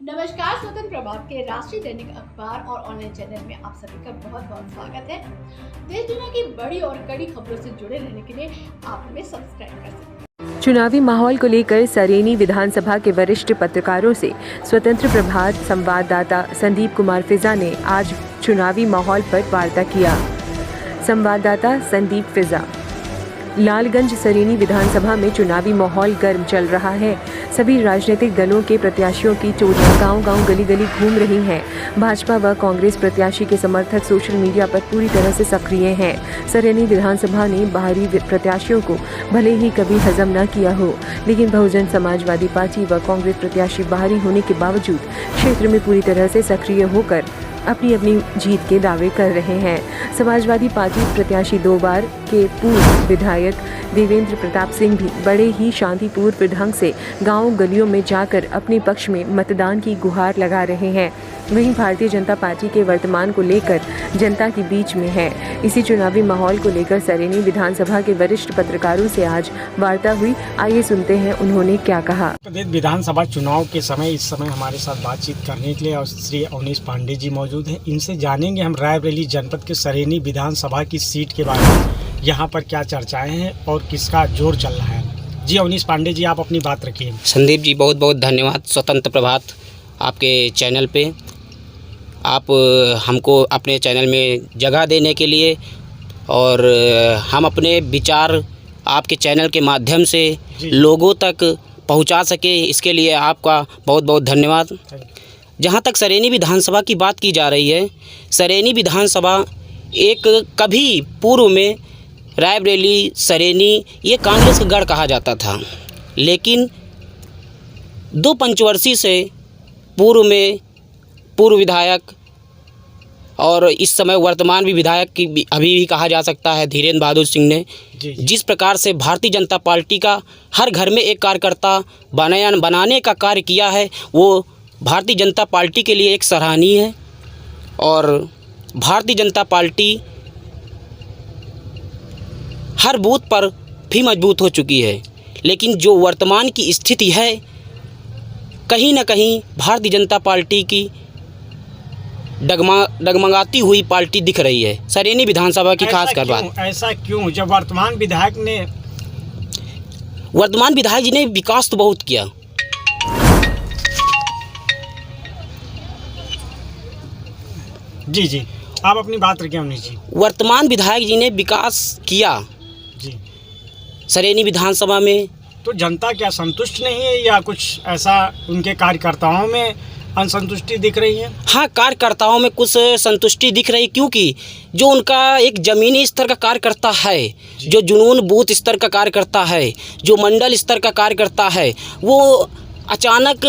नमस्कार। स्वतंत्र प्रभात के राष्ट्रीय दैनिक अखबार और ऑनलाइन चैनल में आप सभी का बहुत बहुत स्वागत है। देश दुनिया की बड़ी और कड़ी खबरों से जुड़े रहने के लिए आप हमें सब्सक्राइब कर सकते हैं। चुनावी माहौल को लेकर सरेनी विधानसभा के वरिष्ठ पत्रकारों से स्वतंत्र प्रभात संवाददाता संदीप कुमार फिजा ने आज चुनावी माहौल पर वार्ता किया। संवाददाता संदीप फिजा। लालगंज सरेनी विधानसभा में चुनावी माहौल गर्म चल रहा है। सभी राजनीतिक दलों के प्रत्याशियों की टोलियां गांव-गांव गली-गली घूम रही हैं। भाजपा व कांग्रेस प्रत्याशी के समर्थक सोशल मीडिया पर पूरी तरह से सक्रिय हैं। सरेनी विधानसभा ने बाहरी प्रत्याशियों को भले ही कभी हजम न किया हो, लेकिन बहुजन समाजवादी पार्टी व कांग्रेस प्रत्याशी बाहरी होने के बावजूद क्षेत्र में पूरी तरह से सक्रिय होकर अपनी अपनी जीत के दावे कर रहे हैं। समाजवादी पार्टी प्रत्याशी 2 बार के पूर्व विधायक देवेंद्र प्रताप सिंह भी बड़े ही शांतिपूर्ण ढंग से गांव गलियों में जाकर अपने पक्ष में मतदान की गुहार लगा रहे हैं। वहीं भारतीय जनता पार्टी के वर्तमान को लेकर जनता के बीच में है। इसी चुनावी माहौल को लेकर सरेनी विधानसभा के वरिष्ठ पत्रकारों से आज वार्ता हुई। आइए सुनते हैं उन्होंने क्या कहा। प्रदेश विधानसभा चुनाव के समय इस समय हमारे साथ बातचीत करने के लिए और श्री अवनीश पांडे जी मौजूद हैं। इनसे जानेंगे हम रायबरेली जनपद के सरेनी विधानसभा की सीट के बारे में, यहाँ पर क्या चर्चाएं हैं और किसका जोर चल रहा है। जी अवनीश पांडे जी, आप अपनी बात रखिए। संदीप जी, बहुत बहुत धन्यवाद स्वतंत्र प्रभात आपके चैनल पे, आप हमको अपने चैनल में जगह देने के लिए और हम अपने विचार आपके चैनल के माध्यम से लोगों तक पहुंचा सके, इसके लिए आपका बहुत बहुत धन्यवाद। जहां तक सरेनी विधानसभा की बात की जा रही है, सरेनी विधानसभा एक कभी पूर्व में रायबरेली सरेनी ये कांग्रेस का गढ़ कहा जाता था, लेकिन 2 पंचवर्षीय से पूर्व में पूर्व विधायक और इस समय वर्तमान भी विधायक की अभी भी कहा जा सकता है धीरेन्द्र बहादुर सिंह ने जिस प्रकार से भारतीय जनता पार्टी का हर घर में एक कार्यकर्ता बनाने का कार्य किया है, वो भारतीय जनता पार्टी के लिए एक सराहनीय है। और भारतीय जनता पार्टी हर बूथ पर भी मजबूत हो चुकी है, लेकिन जो वर्तमान की स्थिति है, कहीं ना कहीं भारतीय जनता पार्टी की डगमगाती हुई पार्टी दिख रही है सरेनी विधानसभा की। खास कर बात ऐसा क्यों, जब वर्तमान विधायक जी ने विकास तो बहुत किया। जी जी, आप अपनी बात रखिए अवनीश जी। वर्तमान विधायक जी ने विकास किया जी सरेनी विधानसभा में, तो जनता क्या संतुष्ट नहीं है या कुछ ऐसा उनके कार्यकर्ताओं में असंतुष्टि दिख रही है? हाँ, कार्यकर्ताओं में कुछ संतुष्टि दिख रही, क्योंकि जो उनका एक ज़मीनी स्तर का कार्यकर्ता है, जो जुनून बूथ स्तर का कार्यकर्ता है, जो मंडल स्तर का कार्यकर्ता है, वो अचानक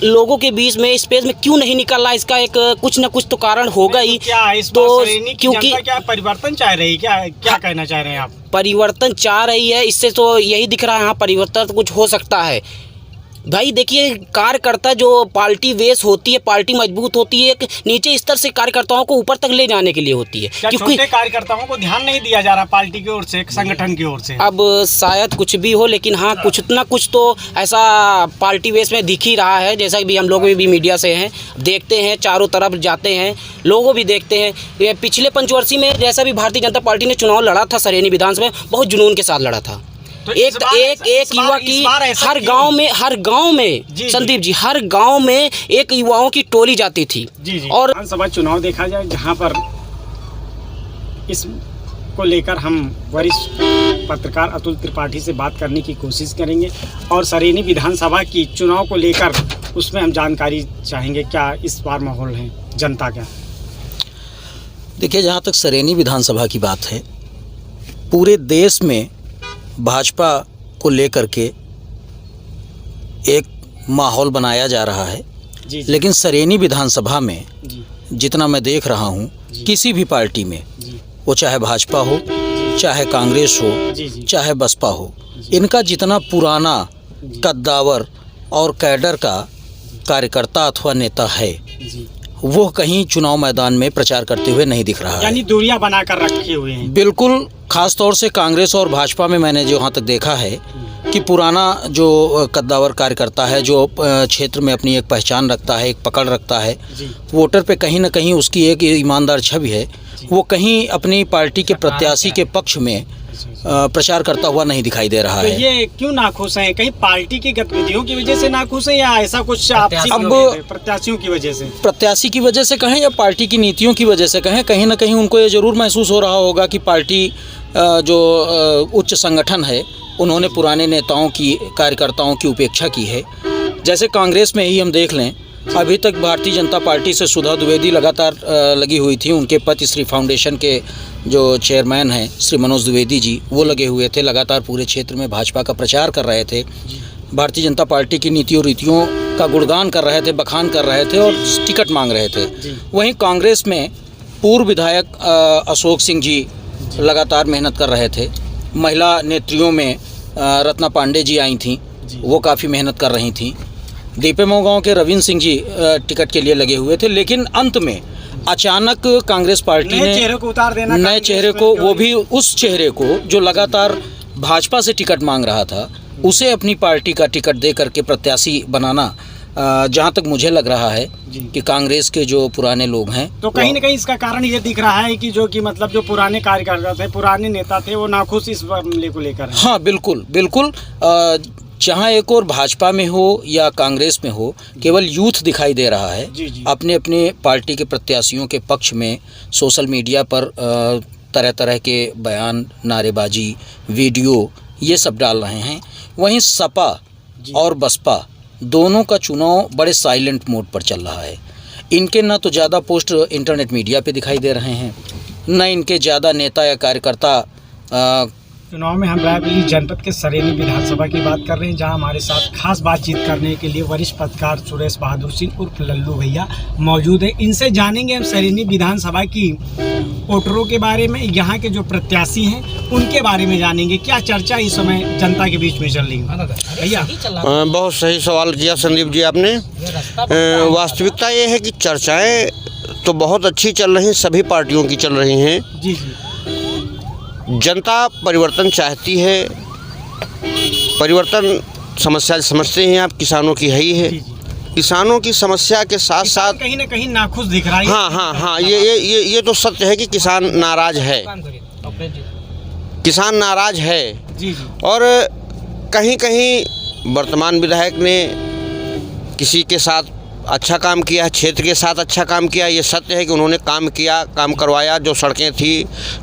लोगों के बीच में स्पेस में क्यों नहीं निकल रहा, इसका एक कुछ न कुछ तो कारण होगा ही। क्या इस तो क्योंकि क्या परिवर्तन चाह रही है, क्या कहना चाह रहे हैं आप? परिवर्तन चाह रही है, इससे तो यही दिख रहा है। हाँ, परिवर्तन तो कुछ हो सकता है भाई। देखिए, कार्यकर्ता जो पार्टी बेस होती है, पार्टी मजबूत होती है, एक नीचे स्तर से कार्यकर्ताओं को ऊपर तक ले जाने के लिए होती है। क्योंकि छोटे कार्यकर्ताओं को ध्यान नहीं दिया जा रहा पार्टी की ओर से, संगठन की ओर से। अब शायद कुछ भी हो, लेकिन हाँ, कुछ ना कुछ तो ऐसा पार्टी बेस में दिख ही रहा है। जैसा कि हम लोग भी मीडिया से हैं, देखते हैं, चारों तरफ जाते हैं, लोगों भी देखते हैं। पिछले पंचवर्षीय में जैसा भी भारतीय जनता पार्टी ने चुनाव लड़ा था सरेनी विधानसभा में, बहुत जुनून के साथ लड़ा था। तो एक युवा की हर गांव में संदीप जी, हर गांव में एक युवाओं की टोली जाती थी। जी। और विधानसभा चुनाव देखा जाए, जहां पर इस को लेकर हम वरिष्ठ पत्रकार अतुल त्रिपाठी से बात करने की कोशिश करेंगे और सरेनी विधानसभा की चुनाव को लेकर उसमें हम जानकारी चाहेंगे। क्या इस बार माहौल है जनता का? देखिए, जहाँ तक सरेनी विधानसभा की बात है, पूरे देश में भाजपा को लेकर के एक माहौल बनाया जा रहा है। जी। लेकिन सरेनी विधानसभा में जितना मैं देख रहा हूँ, किसी भी पार्टी में, वो चाहे भाजपा हो, चाहे कांग्रेस हो, चाहे बसपा हो, इनका जितना पुराना कद्दावर और कैडर का कार्यकर्ता अथवा नेता है, वो कहीं चुनाव मैदान में प्रचार करते हुए नहीं दिख रहा है। यानी दूरियां बनाकर रखे हुए हैं। बिल्कुल, खास तौर से कांग्रेस और भाजपा में मैंने जहाँ तक देखा है कि पुराना जो कद्दावर कार्यकर्ता है, जो क्षेत्र में अपनी एक पहचान रखता है, एक पकड़ रखता है, वोटर पे कहीं ना कहीं उसकी एक ईमानदार छवि है, वो कहीं अपनी पार्टी के प्रत्याशी के पक्ष में प्रचार करता हुआ नहीं दिखाई दे रहा तो है। ये क्यों नाखुश हैं? कहीं पार्टी की गतिविधियों की वजह से नाखुश हैं या ऐसा कुछ आपसी अब प्रत्याशियों की वजह से? प्रत्याशी की वजह से कहें या पार्टी की नीतियों की वजह से कहें, कहीं ना कहीं उनको ये जरूर महसूस हो रहा होगा कि पार्टी जो उच्च संगठन है, उन्होंने पुराने नेताओं की, कार्यकर्ताओं की उपेक्षा की है। जैसे कांग्रेस में ही हम देख लें, अभी तक भारतीय जनता पार्टी से सुधा द्विवेदी लगातार लगी हुई थी। उनके पति श्री फाउंडेशन के जो चेयरमैन हैं श्री मनोज द्विवेदी जी, वो लगे हुए थे, लगातार पूरे क्षेत्र में भाजपा का प्रचार कर रहे थे, भारतीय जनता पार्टी की नीति और रीतियों का गुणगान कर रहे थे, बखान कर रहे थे और टिकट मांग रहे थे। वहीं कांग्रेस में पूर्व विधायक अशोक सिंह जी लगातार मेहनत कर रहे थे। महिला नेत्रियों में रत्ना पांडे जी आई थीं, वो काफ़ी मेहनत कर रही थीं। दीपेमऊ गांव के रविंद्र सिंह जी टिकट के लिए लगे हुए थे, लेकिन अंत में अचानक कांग्रेस पार्टी ने चेहरे को उतार देना, नए चेहरे को, वो भी उस चेहरे को जो लगातार भाजपा से टिकट मांग रहा था, उसे अपनी पार्टी का टिकट दे करके प्रत्याशी बनाना, जहाँ तक मुझे लग रहा है कि कांग्रेस के जो पुराने लोग हैं, तो कहीं ना कहीं इसका कारण ये दिख रहा है कि जो कि मतलब जो पुराने कार्यकर्ता थे, पुराने नेता थे, वो नाखुश इस मामले को लेकर। हाँ, बिल्कुल बिल्कुल। चाहे एक और भाजपा में हो या कांग्रेस में हो, केवल यूथ दिखाई दे रहा है अपने अपने पार्टी के प्रत्याशियों के पक्ष में सोशल मीडिया पर तरह तरह के बयान, नारेबाजी, वीडियो, ये सब डाल रहे हैं। वहीं सपा और बसपा दोनों का चुनाव बड़े साइलेंट मोड पर चल रहा है। इनके न तो ज़्यादा पोस्ट इंटरनेट मीडिया पे दिखाई दे रहे हैं, न इनके ज़्यादा नेता या कार्यकर्ता चुनाव में हम रायबरेली जनपद के सरेनी विधानसभा की बात कर रहे हैं, जहां हमारे साथ खास बातचीत करने के लिए वरिष्ठ पत्रकार सुरेश बहादुर सिंह उर्फ लल्लू भैया मौजूद है। इनसे जानेंगे हम सरेनी विधानसभा की वोटरों के बारे में, यहाँ के जो प्रत्याशी हैं उनके बारे में जानेंगे। क्या चर्चा इस समय जनता के बीच में चल रही है भैया? बहुत सही सवाल किया संदीप जी आपने। वास्तविकता ये है कि चर्चाएँ तो बहुत अच्छी चल रही हैं, सभी पार्टियों की चल रही हैं। जी। जनता परिवर्तन चाहती है, परिवर्तन समस्या समझते हैं आप, किसानों की है ही है। किसानों की समस्या के साथ साथ कहीं ना कहीं नाखुश दिख रहा है। हाँ, ये तो सत्य है कि किसान नाराज है, किसान नाराज है। और कहीं कहीं वर्तमान विधायक ने किसी के साथ अच्छा काम किया, क्षेत्र के साथ अच्छा काम किया, ये सत्य है कि उन्होंने काम किया, काम करवाया। जो सड़कें थी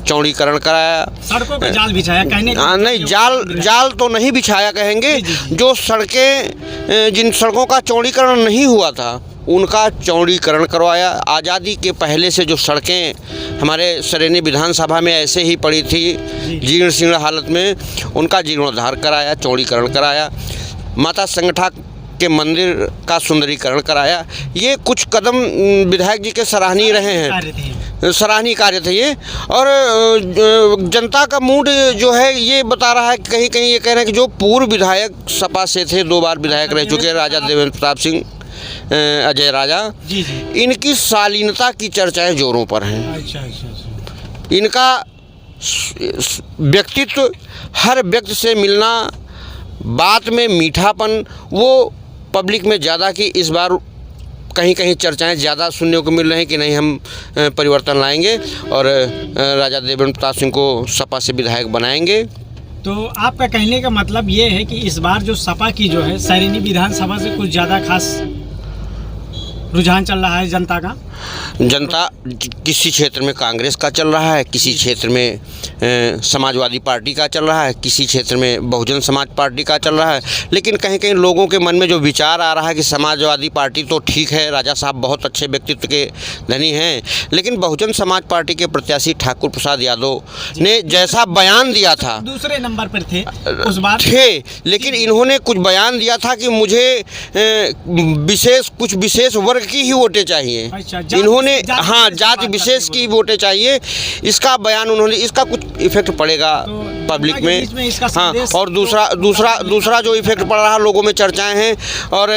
चौड़ीकरण कराया, सड़कों पर जाल बिछाया, कहने नहीं जाल तो नहीं बिछाया कहेंगे। जो सड़कें, जिन सड़कों का चौड़ीकरण नहीं हुआ था, उनका चौड़ीकरण करवाया। आज़ादी के पहले से जो सड़कें हमारे सरेनी विधानसभा में ऐसे ही पड़ी थी जीर्ण शीर्ण हालत में, उनका जीर्णोद्धार कराया, चौड़ीकरण कराया। माता संगठा के मंदिर का सुंदरीकरण कराया। ये कुछ कदम विधायक जी के सराहनीय रहे हैं, सराहनीय कार्य थे ये। और जनता का मूड जो है ये बता रहा है, कहीं कहीं ये कह रहे हैं कि जो पूर्व विधायक सपा से थे, 2 बार विधायक रह चुके हैं, राजा देवेंद्र प्रताप सिंह, अजय राजा, इनकी शालीनता की चर्चाएं जोरों पर हैं। अच्छा। इनका व्यक्तित्व, हर व्यक्ति से मिलना, बात में मीठापन, वो पब्लिक में ज़्यादा की इस बार कहीं कहीं चर्चाएं ज़्यादा सुनने को मिल रही हैं कि नहीं हम परिवर्तन लाएंगे और राजा देवेंद्र प्रताप सिंह को सपा से विधायक बनाएंगे। तो आपका कहने का मतलब ये है कि इस बार जो सपा की जो है सरेनी विधानसभा से कुछ ज़्यादा खास रुझान चल रहा है जनता का? जनता किसी क्षेत्र में कांग्रेस का चल रहा है, किसी क्षेत्र में समाजवादी पार्टी का चल रहा है, किसी क्षेत्र में बहुजन समाज पार्टी का चल रहा है। लेकिन कहीं कहीं लोगों के मन में जो विचार आ रहा है कि समाजवादी पार्टी तो ठीक है, राजा साहब बहुत अच्छे व्यक्तित्व के धनी हैं, लेकिन बहुजन समाज पार्टी के प्रत्याशी ठाकुर प्रसाद यादव ने जैसा बयान दिया था, दूसरे नंबर पर थे उस बार थे, लेकिन इन्होंने कुछ बयान दिया था कि मुझे कुछ विशेष वर्ग की ही वोटें चाहिए। इन्होंने जाति विशेष की वोटें चाहिए, इसका बयान उन्होंने, इसका कुछ इफेक्ट पड़ेगा पब्लिक में। हाँ, और दूसरा जो इफेक्ट पड़ रहा लोगों में चर्चाएं हैं और